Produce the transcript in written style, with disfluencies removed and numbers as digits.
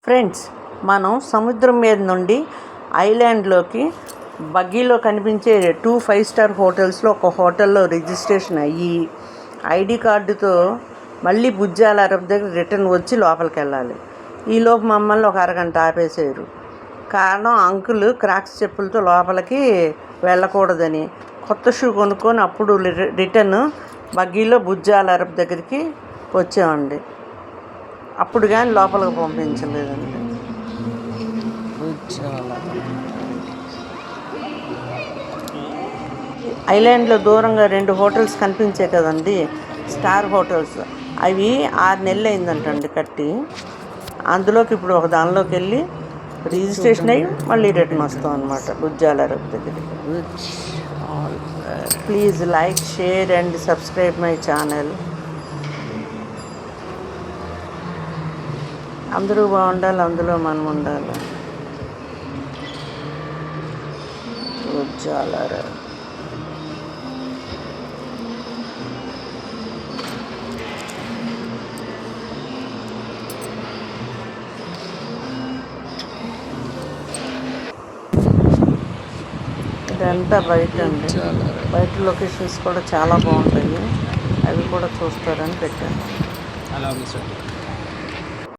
Friends, మనం సముద్రం మీద నుండి ఐలాండ్లోకి బగ్గీలో కనిపించే 2 5-స్టార్ హోటల్స్లో ఒక హోటల్లో రిజిస్ట్రేషన్ అయ్యి ఐడి కార్డుతో మళ్ళీ బుజ్జాల అరబ్ దగ్గర రిటర్న్ వచ్చి లోపలికి వెళ్ళాలి. ఈలోపు మమ్మల్ని ఒక అరగంట ఆపేసారు. కారణం అంకుల్ క్రాక్స్ చెప్పులతో లోపలికి వెళ్ళకూడదని. కొత్త షూ కొనుక్కొని అప్పుడు రిటర్న్ బగ్గీలో బుజ్జాల అరబ్ దగ్గరికి వచ్చామండి. అప్పుడు కానీ లోపలికి పంపించలేదండి. ఐలాండ్లో దూరంగా 2 హోటల్స్ కనిపించాయి కదండి, స్టార్ హోటల్స్. అవి 6 నెలలు అయిందంటండి కట్టి. అందులోకి ఇప్పుడు ఒక దానిలోకి వెళ్ళి రిజిస్ట్రేషన్ అయ్యి మళ్ళీ రిటర్న్ వస్తాం అనమాట బుజ్జాల అరబ్ దగ్గరికి. Please like, share and subscribe my channel. అందరూ బాగుండాలి, అందులో మనం ఉండాలి. బుజ్జాల అరబ్. ఇదంతా బయట అండి. బయట లొకేషన్స్ కూడా చాలా బాగుంటాయి. అవి కూడా చూస్తారని పెట్టాను.